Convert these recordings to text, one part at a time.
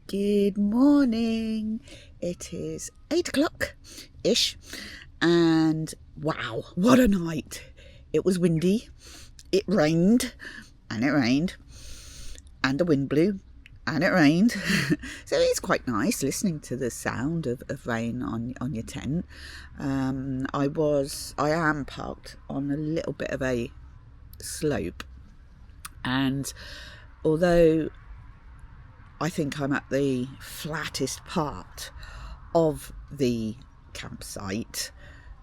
Good morning. It is 8 o'clock-ish and wow, what a night. It was windy, it rained and it rained and the wind blew and it rained. So it's quite nice listening to the sound of rain on your tent. I am parked on a little bit of a slope, and although I think I'm at the flattest part of the campsite,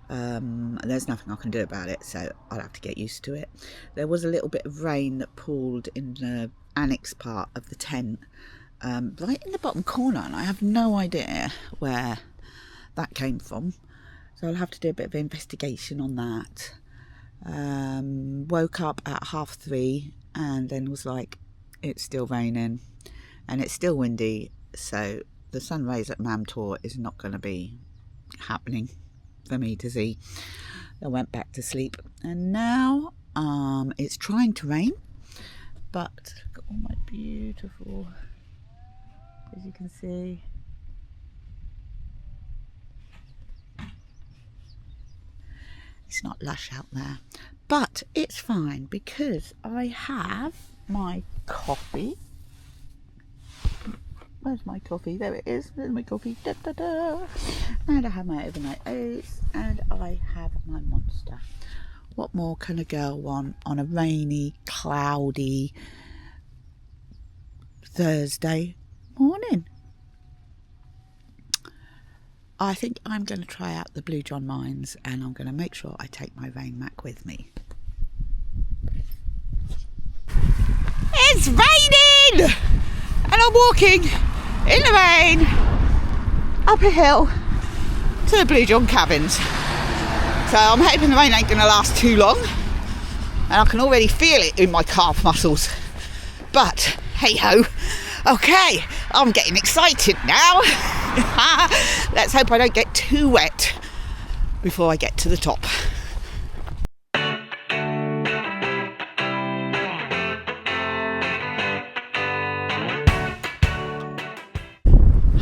there's nothing I can do about it, so I'll have to get used to it. There was a little bit of rain that pooled in the annex part of the tent, right in the bottom corner, and I have no idea where that came from, so I'll have to do a bit of investigation on that. Woke up at 3:30 and then was like, it's still raining and it's still windy, so the sun rays at Mam Tour is not going to be happening for me to see. I went back to sleep, and now it's trying to rain, but look at all my beautiful, as you can see, it's not lush out there, but it's fine because I have my coffee. Where's my coffee? There it is. There's my coffee. Da, da, da. And I have my overnight oats, and I have my Monster. What more can a girl want on a rainy, cloudy Thursday morning? I think I'm going to try out the Blue John mines, and I'm going to make sure I take my rain mac with me. It's raining! And I'm walking in the rain up a hill to the Blue John Caverns. So I'm hoping the rain ain't going to last too long, and I can already feel it in my calf muscles. But hey ho, okay, I'm getting excited now. Let's hope I don't get too wet before I get to the top.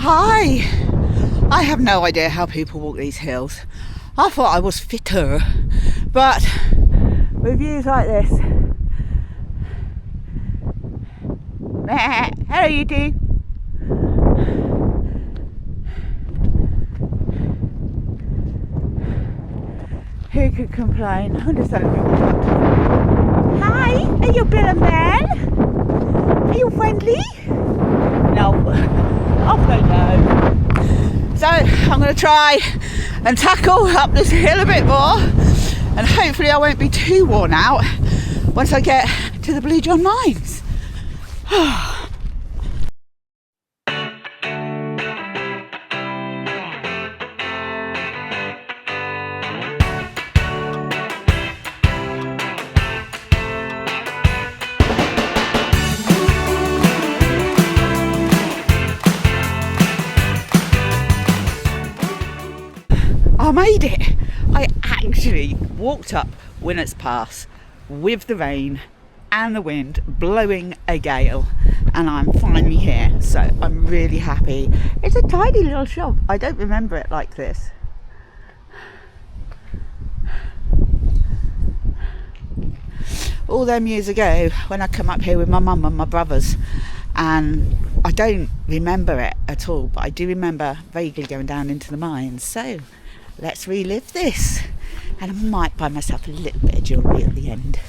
Hi! I have no idea how people walk these hills. I thought I was fitter, but with views like this. Hello you two. Who could complain? I'm just having a look. Hi! Are you Bill and Ben? Are you friendly? No. Off they go. So I'm going to try and tackle up this hill a bit more, and hopefully I won't be too worn out once I get to the Blue John mines. I made it. I actually walked up Winnats Pass with the rain and the wind blowing a gale, and I'm finally here, so I'm really happy. It's a tiny little shop. I don't remember it like this. All them years ago when I come up here with my mum and my brothers, and I don't remember it at all, but I do remember vaguely going down into the mines. So let's relive this, and I might buy myself a little bit of jewellery at the end.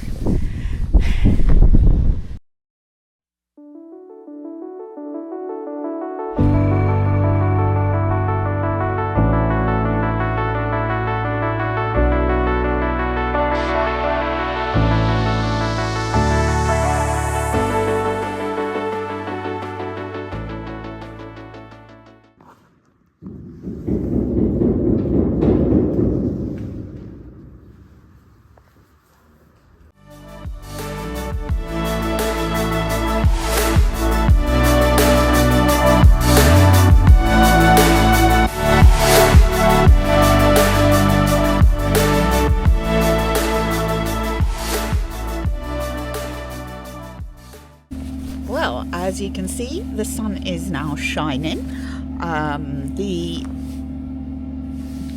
As you can see, the sun is now shining. The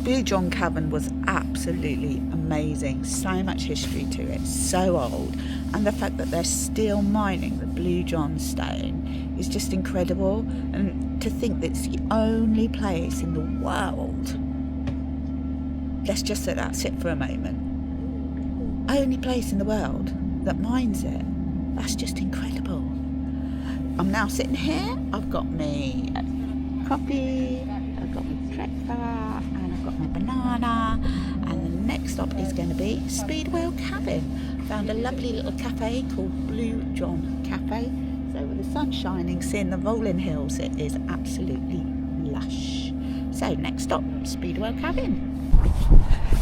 Blue John Cavern was absolutely amazing. So much history to it, so old. And the fact that they're still mining the Blue John stone is just incredible. And to think that it's the only place in the world, let's just let that sit for a moment, only place in the world that mines it. That's just incredible. I'm now sitting here. I've got me coffee, I've got my breakfast, and I've got my banana. And the next stop is going to be Speedwell Cavern. Found a lovely little cafe called Blue John Cafe. So with the sun shining, seeing the rolling hills, it is absolutely lush. So next stop, Speedwell Cavern.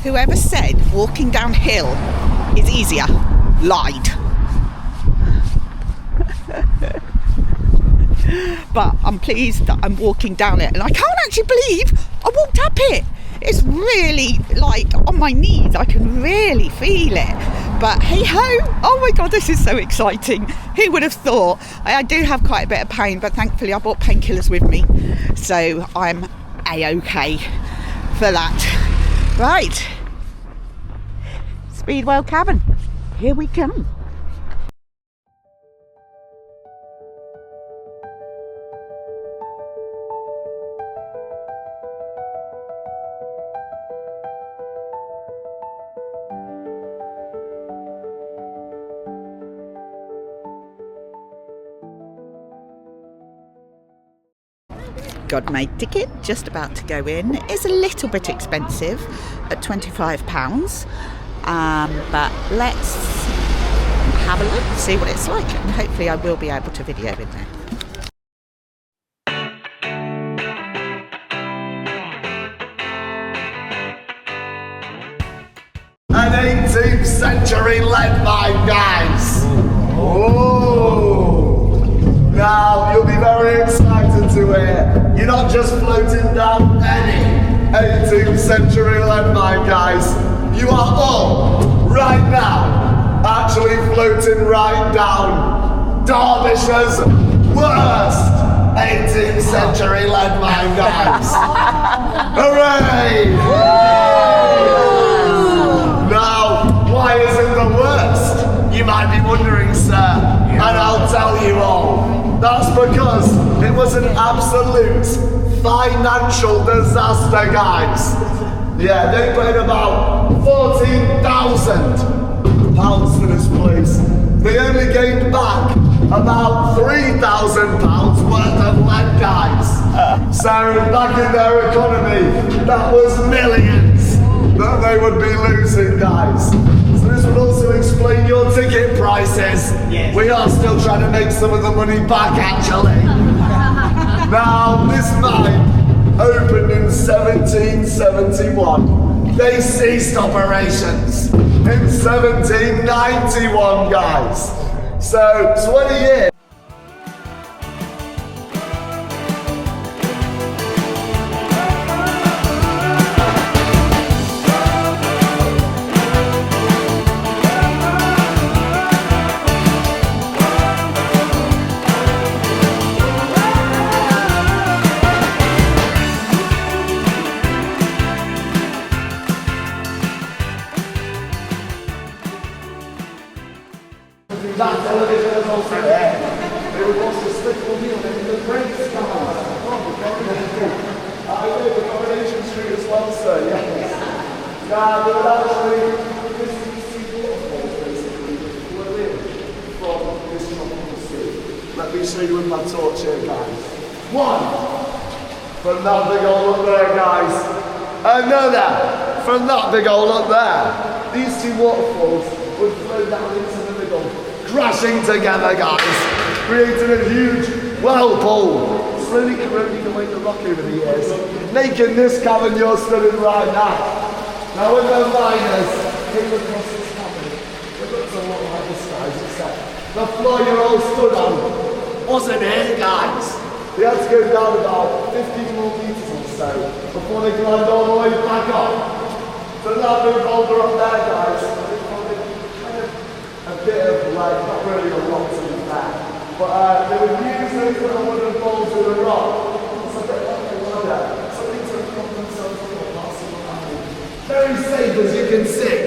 Whoever said walking downhill is easier lied. But I'm pleased that I'm walking down it, and I can't actually believe I walked up it. It's really like on my knees, I can really feel it. But hey ho, oh my god, this is so exciting. Who would have thought? I do have quite a bit of pain, but thankfully I brought painkillers with me, so I'm a-okay for that. Right, Speedwell Cavern, here we come. Got my ticket, just about to go in. It's a little bit expensive at £25, but let's have a look, see what it's like, and hopefully I will be able to video in there. An 18th century lead mine, guys. Oh! Now you'll be very excited to hear you're not just floating down any 18th century lead mine, guys. You are all right now actually floating right down Derbyshire's worst 18th century lead mine, guys. Hooray! Now, why is it the worst? You might be wondering, sir, and I'll tell you all. That's because it was an absolute financial disaster, guys. Yeah, they paid about £14,000 for this place. They only gained back about £3,000 worth of lead, guys. So back in their economy, that was millions that they would be losing, guys. So this would also explain your ticket prices. Yes. We are still trying to make some of the money back, actually. Now, this mine opened in 1771. They ceased operations in 1791, guys. So 20 years. That television is also there. They would watch the Speedwell Meal in the great sky. I know the Coronation Street as well, sir, yes. Now, they would actually, this waterfalls basically flow in from this tropical sea. Let me show you with my torch here, guys. One, from that big hole up there, guys. Another, from that big hole up there. These two waterfalls would flow down into the middle, crashing together, guys, creating a huge whirlpool, slowly corroding away the rock over the years, making this cavern you're stood in right now. Now when the miners came across this cavern, it looks a lot like this, guys, except the floor you're all stood on wasn't here, guys. They had to go down about 50 more meters or so before they climbed all the way back up. So that big boulder up there, guys, a bit of like, not really a lot to be fair. But they would use those little wooden balls with a rock. It's a bit like a ladder. Something to prop themselves up or passing on. Very safe, as you can see.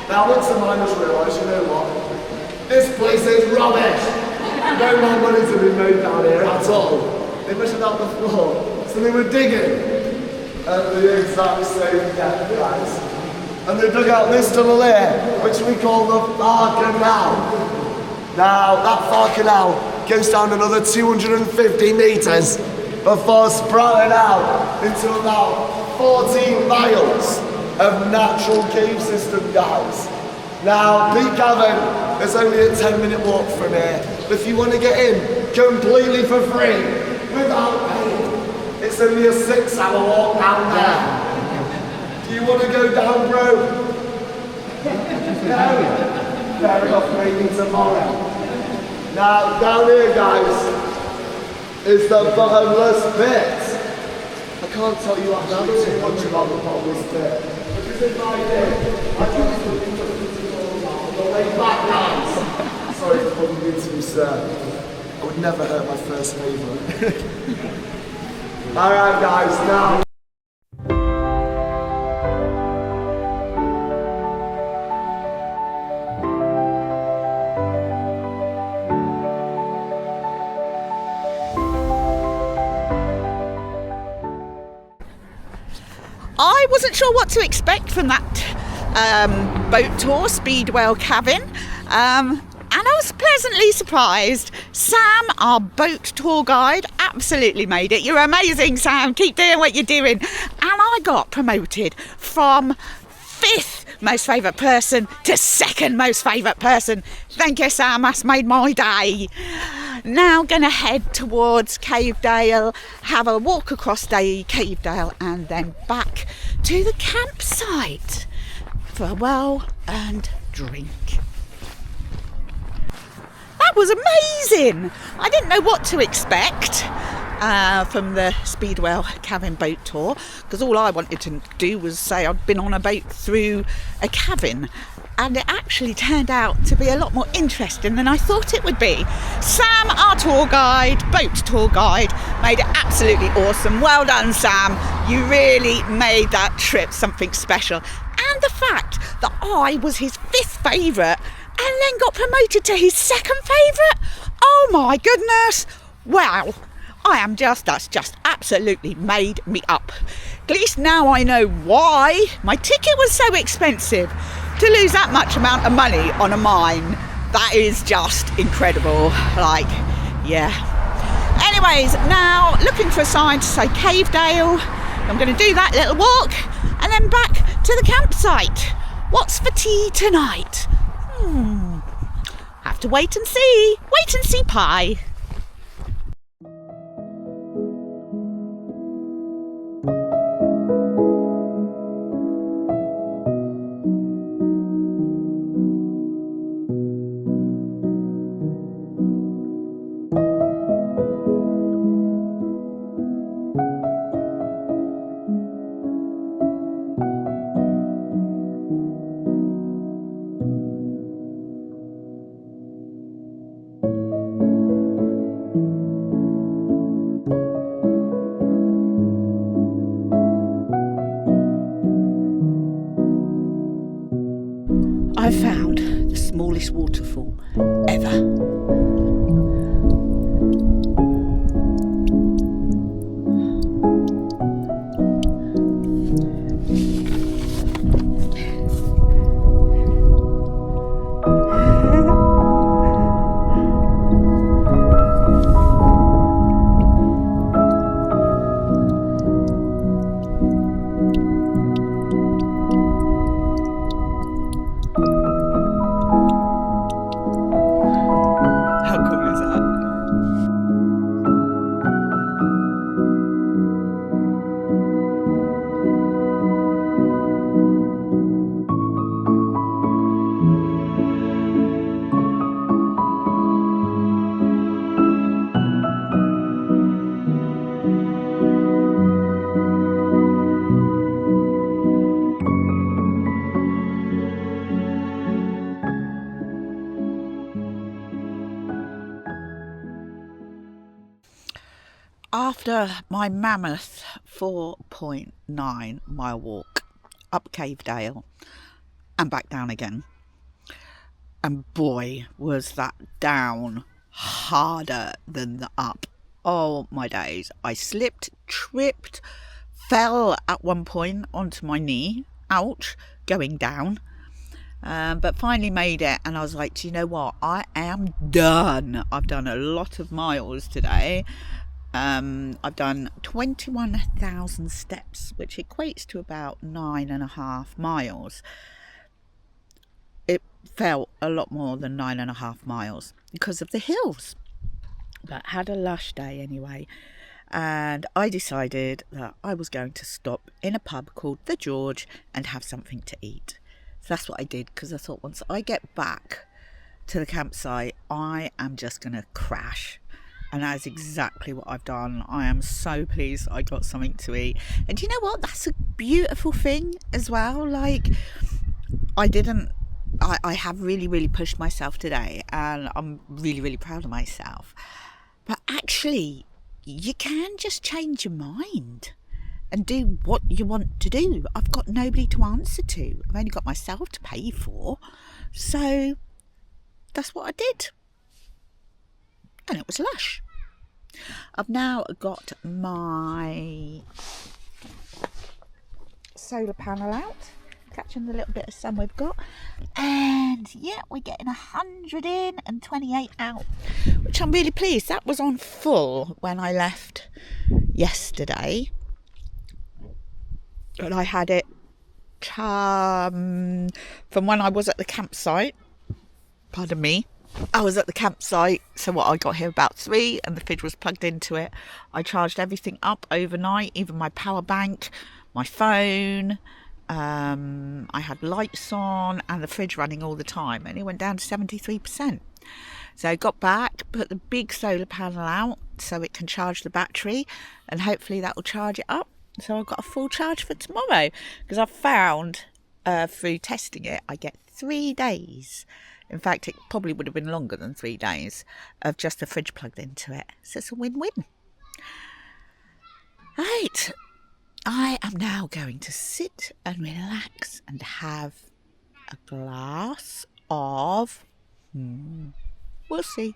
Now, once the miners realise, you know what? This place is rubbish. No more money to be made down here at all. They measured out the floor, so they were digging at the exact same depth, guys. And they dug out this tunnel here, which we call the Far Canal. Now, that Far Canal goes down another 250 metres before sprouting out into about 14 miles of natural cave system, guys. Now, Peak Cavern is only a 10-minute walk from here. But if you want to get in completely for free, without paying, it's only a 6-hour walk down there. Do you want to go down, bro? No. Fair enough, maybe tomorrow. Now, down here, guys, is the bottomless pit. I can't tell you actually too much about the bottomless pit. Because in my day, I just looked into the way back, guys. Sorry for bumping into you, sir. I would never hurt my first favourite. Alright, guys, now. I wasn't sure what to expect from that boat tour, Speedwell Cavern, and I was pleasantly surprised. Sam, our boat tour guide, absolutely made it. You're amazing, Sam. Keep doing what you're doing. And I got promoted from 5th most favourite person to 2nd most favourite person. Thank you, Sam. That's made my day. Now gonna head towards Cavedale, have a walk across Cavedale and then back to the campsite for a well-earned drink. That was amazing! I didn't know what to expect from the Speedwell Cavern boat tour, because all I wanted to do was say I'd been on a boat through a cavern, and it actually turned out to be a lot more interesting than I thought it would be. Sam, our tour guide, boat tour guide, made it absolutely awesome. Well done, Sam. You really made that trip something special. And the fact that I was his 5th favourite and then got promoted to his 2nd favourite. Oh my goodness. Wow. That's just absolutely made me up. At least now I know why my ticket was so expensive. To lose that much amount of money on a mine, that is just incredible. Like, yeah. Anyways, now looking for a sign to say Cavedale. I'm going to do that little walk and then back to the campsite. What's for tea tonight? Have to wait and see. Wait and see pie. I found the smallest waterfall ever. after my mammoth 4.9 mile walk up Cavedale and back down again, and boy was that down harder than the up. Oh my days, I slipped, tripped, fell at one point onto my knee, ouch, going down. But finally made it, and I was like, do you know what, I am done. I've done a lot of miles today. I've done 21,000 steps, which equates to about 9.5 miles. It felt a lot more than 9.5 miles because of the hills, but had a lush day anyway. And I decided that I was going to stop in a pub called The George and have something to eat. So that's what I did, because I thought once I get back to the campsite, I am just going to crash. And that is exactly what I've done. I am so pleased I got something to eat. And you know what? That's a beautiful thing as well. Like, I have really, really pushed myself today, and I'm really, really proud of myself. But actually, you can just change your mind and do what you want to do. I've got nobody to answer to. I've only got myself to pay for. So that's what I did. And it was lush. I've now got my solar panel out, catching the little bit of sun we've got. And yeah, we're getting 100 in and 28 out, which I'm really pleased. That was on full when I left yesterday. And I had it from when I was at the campsite. Pardon me. I was at the campsite, so what, I got here about 3 and the fridge was plugged into it. I charged everything up overnight, even my power bank, my phone. I had lights on and the fridge running all the time, and it went down to 73%. So I got back, put the big solar panel out so it can charge the battery, and hopefully that will charge it up. So I've got a full charge for tomorrow, because I've found through testing it, I get 3 days. In fact, it probably would have been longer than 3 days of just the fridge plugged into it. So it's a win-win. Right, I am now going to sit and relax and have a glass of... we'll see.